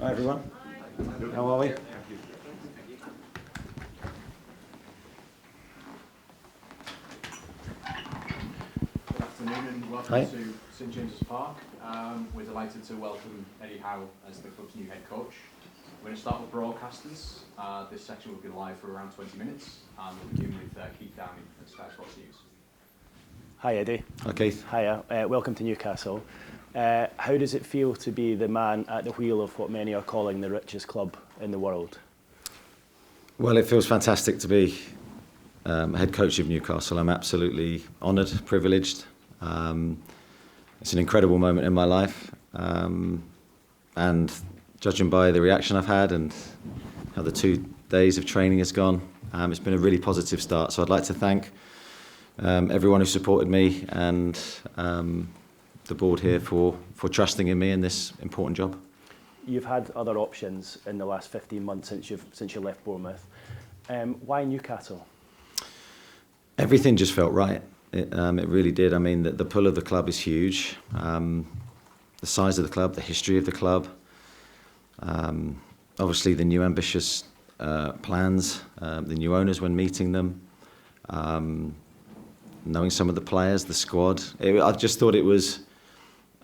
Hi everyone. How are we? Good afternoon and welcome Hi. to St James's Park. We're delighted to welcome Eddie Howe as the club's new head coach. We're going to start with broadcasters. This section will be live for around 20 minutes and we'll begin with Keith Downey at Sky Sports News. Hi Eddie. Hi Keith. Hiya. Welcome to Newcastle. How does it feel to be the man at the wheel of what many are calling the richest club in the world? Well, it feels fantastic to be head coach of Newcastle. I'm absolutely honoured, privileged. It's an incredible moment in my life. And judging by the reaction I've had and how the 2 days of training has gone, it's been a really positive start. So I'd like to thank everyone who supported me and the board here for trusting in me in this important job. You've had other options in the last 15 months since you left Bournemouth. Why Newcastle? Everything just felt right. It really did. I mean, the pull of the club is huge. The size of the club, the history of the club, obviously the new ambitious plans, the new owners when meeting them, knowing some of the players, the squad. I just thought it was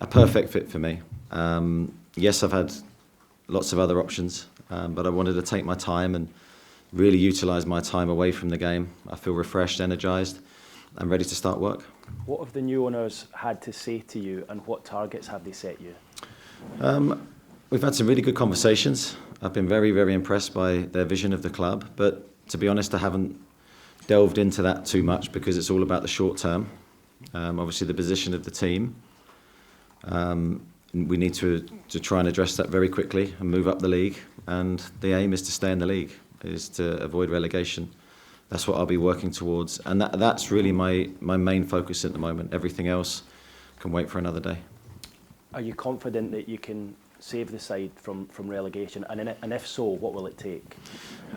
a perfect fit for me. Yes, I've had lots of other options, but I wanted to take my time and really utilise my time away from the game. I feel refreshed, energised, and ready to start work. What have the new owners had to say to you and what targets have they set you? We've had some really good conversations. I've been very, very impressed by their vision of the club, but to be honest, I haven't delved into that too much because it's all about the short term. Obviously the position of the team. We need to try and address that very quickly and move up the league, and the aim is to stay in the league, is to avoid relegation. That's what I'll be working towards, and that's really my main focus at the moment. Everything else can wait for another day. Are you confident that you can save the side from relegation, and if so, what will it take?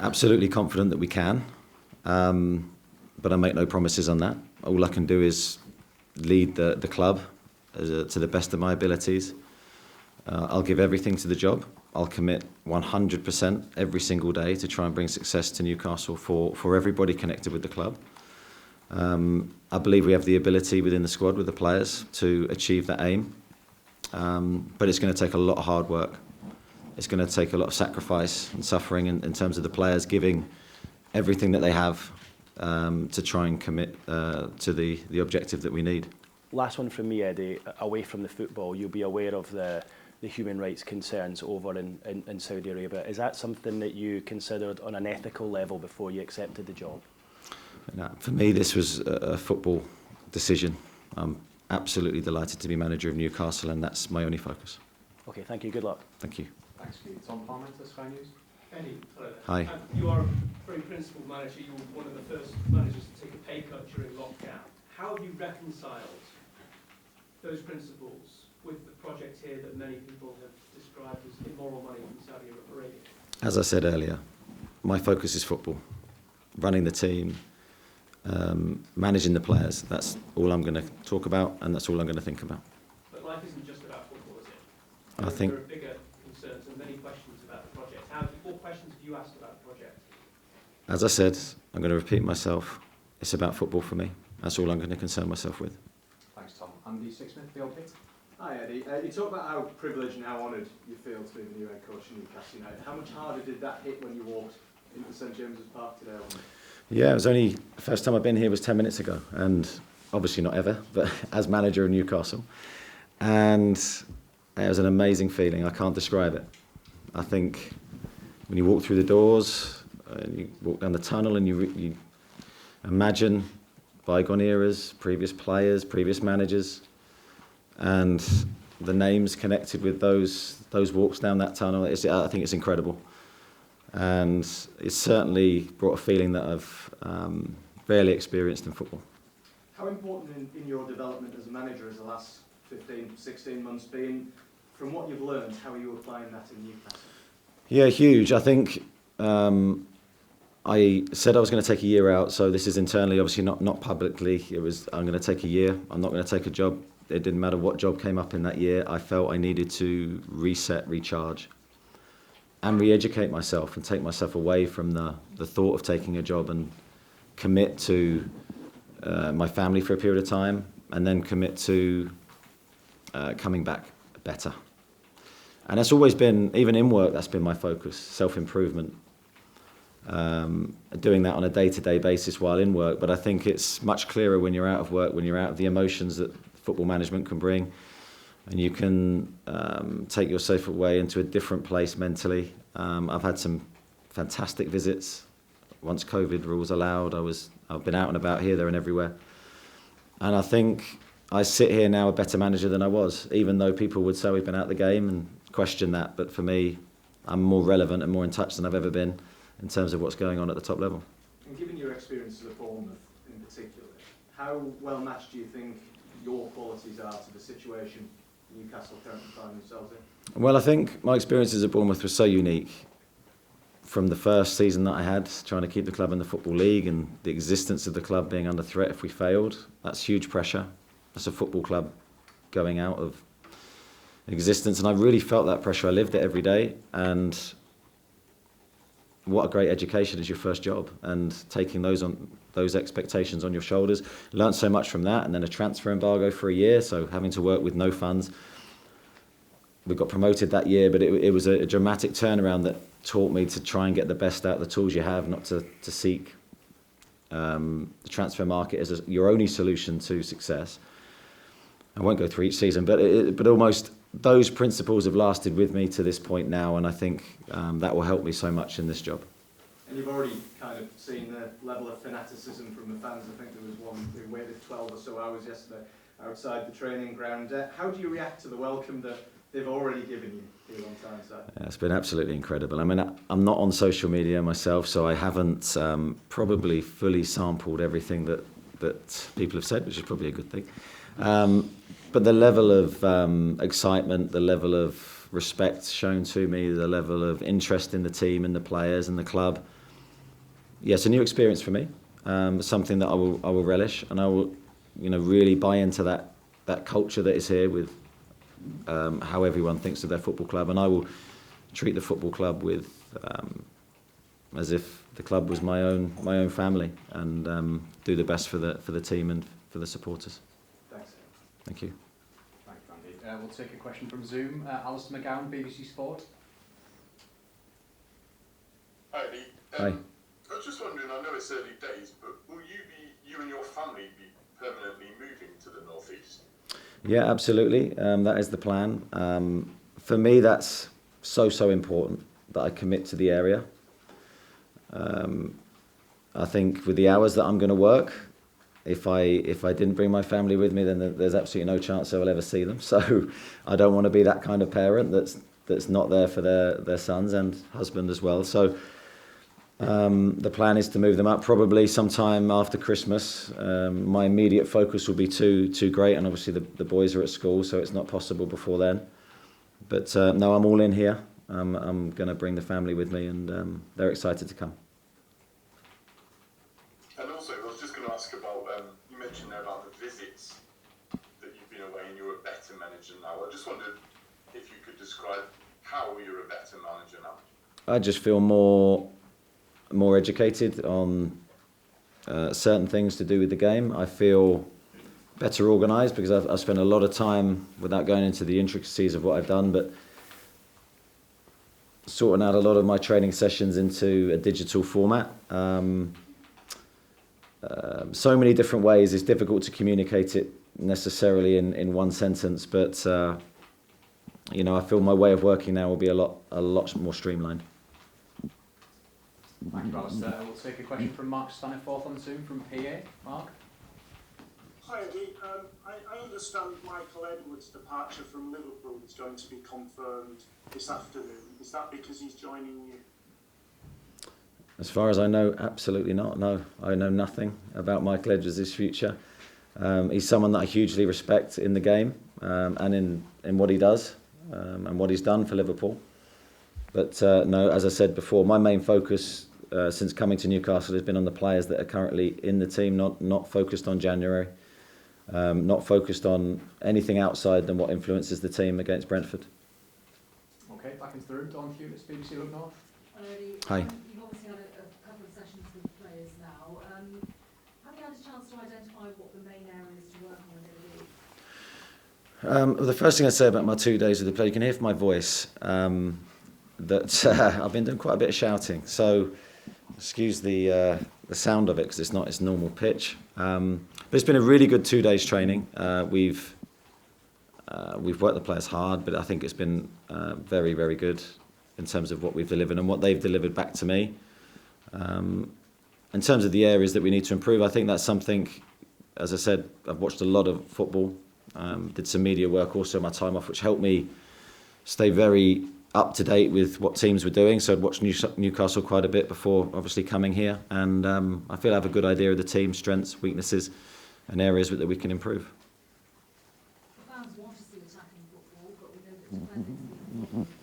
Absolutely confident that we can, but I make no promises on that. All I can do is lead the club to the best of my abilities. I'll give everything to the job. I'll commit 100% every single day to try and bring success to Newcastle for everybody connected with the club. I believe we have the ability within the squad with the players to achieve that aim, but it's going to take a lot of hard work. It's going to take a lot of sacrifice and suffering in terms of the players giving everything that they have to try and commit to the objective that we need. Last one from me, Eddie. Away from the football, you'll be aware of the human rights concerns over in Saudi Arabia. Is that something that you considered on an ethical level before you accepted the job? No, for me, this was a football decision. I'm absolutely delighted to be manager of Newcastle, and that's my only focus. Okay, thank you. Good luck. Thank you. Thanks, Keith. Tom Parmenter, Sky News. Eddie, hello there. Hi. You are a very principled manager. You were one of the first managers to take a pay cut during lockdown. How have you reconciled those principles with the project here that many people have described as immoral money from Saudi Arabia? As I said earlier, my focus is football, running the team, managing the players. That's all I'm going to talk about, and that's all I'm going to think about. But life isn't just about football, is it? I think there are bigger concerns and many questions about the project. What questions have you asked about the project? As I said, I'm going to repeat myself. It's about football for me. That's all I'm going to concern myself with. Thanks, Tom. Andy Sixsmith, the LP. Hi Eddie, you talk about how privileged and how honoured you feel to be the new head coach of Newcastle United. How much harder did that hit when you walked into St James's Park today? Yeah, it was only the first time I've been here was 10 minutes ago, and obviously not ever, but as manager of Newcastle. And it was an amazing feeling. I can't describe it. I think when you walk through the doors, and you walk down the tunnel, and you imagine bygone eras, previous players, previous managers, and the names connected with those walks down that tunnel. I think it's incredible, and it's certainly brought a feeling that I've rarely experienced in football. How important in your development as a manager has the last 15, 16 months been? From what you've learned, how are you applying that in Newcastle? Yeah, huge. I think I said I was going to take a year out, so this is internally, obviously not publicly. It was, I'm going to take a year. I'm not going to take a job. It didn't matter what job came up in that year. I felt I needed to reset, recharge. and re-educate myself and take myself away from the thought of taking a job and commit to my family for a period of time, and then commit to coming back better. And that's always been, even in work, that's been my focus, self-improvement. Doing that on a day-to-day basis while in work, but I think it's much clearer when you're out of work, when you're out of the emotions that football management can bring, and you can take yourself away into a different place mentally. I've had some fantastic visits. Once COVID rules allowed, I've been out and about here, there and everywhere. And I think I sit here now a better manager than I was, even though people would say we've been out of the game and question that. But for me, I'm more relevant and more in touch than I've ever been in terms of what's going on at the top level. And given your experiences at Bournemouth in particular, how well matched do you think your qualities are to the situation Newcastle currently find themselves in? Well, I think my experiences at Bournemouth were so unique. From the first season that I had, trying to keep the club in the Football League and the existence of the club being under threat if we failed, that's huge pressure. That's a football club going out of existence, and I really felt that pressure. I lived it every day, and what a great education is your first job, and taking those expectations on your shoulders. Learned so much from that, and then a transfer embargo for a year, so having to work with no funds. We got promoted that year, but it was a dramatic turnaround that taught me to try and get the best out of the tools you have, not to seek the transfer market as your only solution to success. I won't go through each season, but almost those principles have lasted with me to this point now, and I think that will help me so much in this job. And you've already kind of seen the level of fanaticism from the fans. I think there was one who waited 12 or so hours yesterday outside the training ground. How do you react to the welcome that they've already given you here on Tyneside? Yeah, it's been absolutely incredible. I mean, I'm not on social media myself, so I haven't probably fully sampled everything that people have said, which is probably a good thing. But the level of excitement, the level of respect shown to me, the level of interest in the team and the players and the club, it's a new experience for me. Something that I will relish, and I will, really buy into that culture that is here with how everyone thinks of their football club, and I will treat the football club with as if the club was my own family, and do the best for the team and for the supporters. Thanks. Thank you. Thank you, Andy. We'll take a question from Zoom. Alistair McGowan, BBC Sport. Hi, Eddie. Hi. I was just wondering, I know it's early days, but will you and your family be permanently moving to the northeast? Yeah, absolutely. That is the plan. For me, that's so important that I commit to the area. I think with the hours that I'm going to work, if I didn't bring my family with me, then there's absolutely no chance I will ever see them. So I don't want to be that kind of parent that's not there for their sons and husband as well. So the plan is to move them up probably sometime after Christmas. My immediate focus will be two great, and obviously the boys are at school, so it's not possible before then. But no, I'm all in here. I'm going to bring the family with me, and they're excited to come. And also, I was just going to ask about, you mentioned there about the visits that you've been away and you're a better manager now. I just wondered if you could describe how you're a better manager now. I just feel more educated on certain things to do with the game. I feel better organised because I've spent a lot of time, without going into the intricacies of what I've done, but sorting out a lot of my training sessions into a digital format. So many different ways. It's difficult to communicate it necessarily in one sentence, but I feel my way of working now will be a lot more streamlined. Thank you, Alistair. We'll take a question from Mark Staniforth on Zoom from PA. Mark? Hi, Eddie. I understand Michael Edwards' departure from Liverpool is going to be confirmed this afternoon. Is that because he's joining you? As far as I know, absolutely not. No, I know nothing about Michael Edwards' future. He's someone that I hugely respect in the game and in what he does and what he's done for Liverpool. But no, as I said before, my main focus since coming to Newcastle has been on the players that are currently in the team, not focused on January, not focused on anything outside than what influences the team against Brentford. Okay, Okay, back into the room. Don Hewlett, BBC Look North. Hi. You've obviously had a couple of sessions with players now. Have you had a chance to identify what the main areas to work on are going to be? The first thing I'd say about my 2 days with the play, you can hear from my voice that I've been doing quite a bit of shouting. So excuse the sound of it because it's not its normal pitch. But it's been a really good 2 days training. We've worked the players hard, but I think it's been very, very good in terms of what we've delivered and what they've delivered back to me. In terms of the areas that we need to improve, I think that's something, as I said, I've watched a lot of football, did some media work also in my time off, which helped me stay very up to date with what teams were doing. So I'd watched Newcastle quite a bit before obviously coming here, and I feel I have a good idea of the team's strengths, weaknesses and areas that we can improve. The fans want to see attacking football, but we know that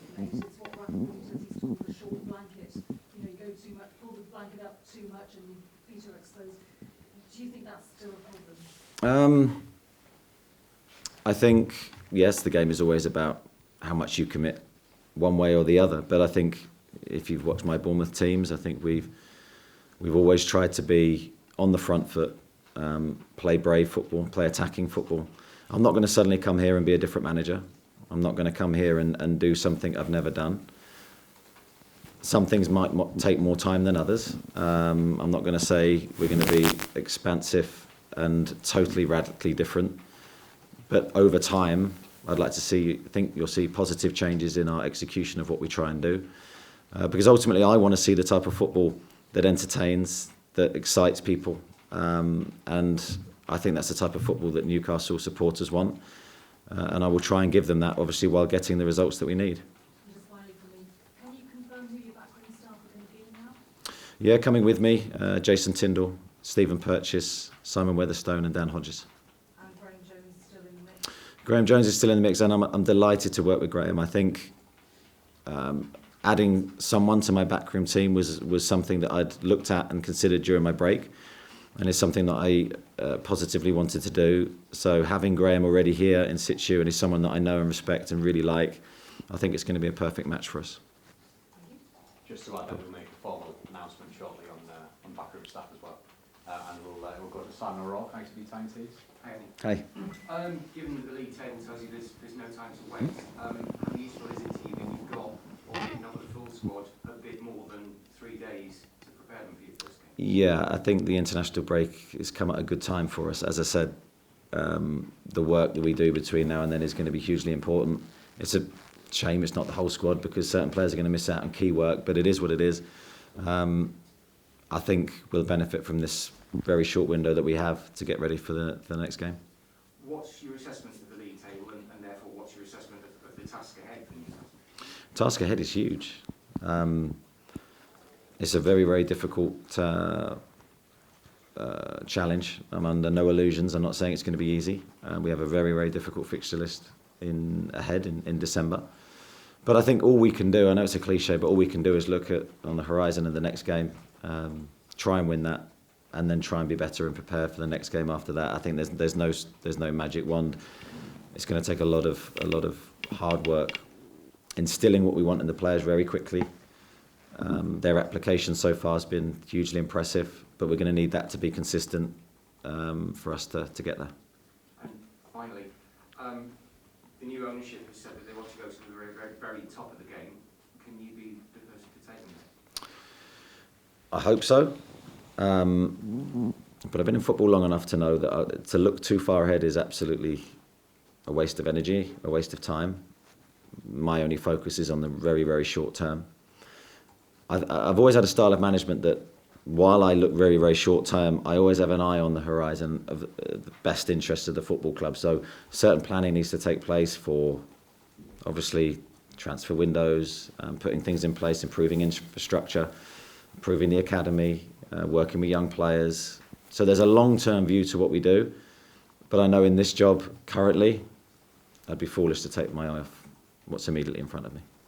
defending is what Rafa uses called the short blanket. You know, you go too much, pull the blanket up too much and your feet are exposed. Do you think that's still a problem? I think, yes, the game is always about how much you commit one way or the other. But I think if you've watched my Bournemouth teams, I think we've always tried to be on the front foot, play brave football, play attacking football. I'm not going to suddenly come here and be a different manager. I'm not going to come here and do something I've never done. Some things might take more time than others. I'm not going to say we're going to be expansive and totally radically different. But over time, I'd like to think you'll see positive changes in our execution of what we try and do. Because ultimately, I want to see the type of football that entertains, that excites people. And I think that's the type of football that Newcastle supporters want. And I will try and give them that, obviously, while getting the results that we need. And just finally for me, can you confirm who your backroom staff are going to be now? Yeah, coming with me, Jason Tindall, Stephen Purchase, Simon Weatherstone and Dan Hodges. And Graham Jones is still in the mix? Graham Jones is still in the mix, and I'm delighted to work with Graham. I think adding someone to my backroom team was something that I'd looked at and considered during my break, and it's something that I positively wanted to do. So having Graham already here in situ, and he's someone that I know and respect and really like, I think it's going to be a perfect match for us. Just to add that, we'll make a formal announcement shortly on backroom staff as well. And we'll go to Simon O'Rourke, ITV Time Tees. Hey. Given that the league table tells you there's no time to wait, how useful is it to you that you've got, albeit not the full squad, a bit more than 3 days to prepare them for your first game? Yeah, I think the international break has come at a good time for us. As I said, the work that we do between now and then is going to be hugely important. It's a shame it's not the whole squad because certain players are going to miss out on key work, but it is what it is. I think we'll benefit from this very short window that we have to get ready for the next game. What's your assessment of the league table and therefore what's your assessment of the task ahead for Newcastle? Task ahead is huge. It's a very, very difficult challenge. I'm under no illusions. I'm not saying it's going to be easy. We have a very, very difficult fixture list ahead in December. But I think all we can do, I know it's a cliche, but all we can do is look at on the horizon of the next game, try and win that, and then try and be better and prepare for the next game after that. I think there's no magic wand. It's going to take a lot of hard work, instilling what we want in the players very quickly. Their application so far has been hugely impressive, but we're going to need that to be consistent for us to get there. And finally, the new ownership has said that they want to go to the very, very, very top of the game. Can you be the person to take them there? I hope so. But I've been in football long enough to know that to look too far ahead is absolutely a waste of energy, a waste of time. My only focus is on the very, very short term. I've always had a style of management that while I look very, very short term, I always have an eye on the horizon of the best interests of the football club. So certain planning needs to take place for, obviously, transfer windows, putting things in place, improving infrastructure, improving the academy, working with young players. So there's a long-term view to what we do. But I know in this job currently, I'd be foolish to take my eye off what's immediately in front of me.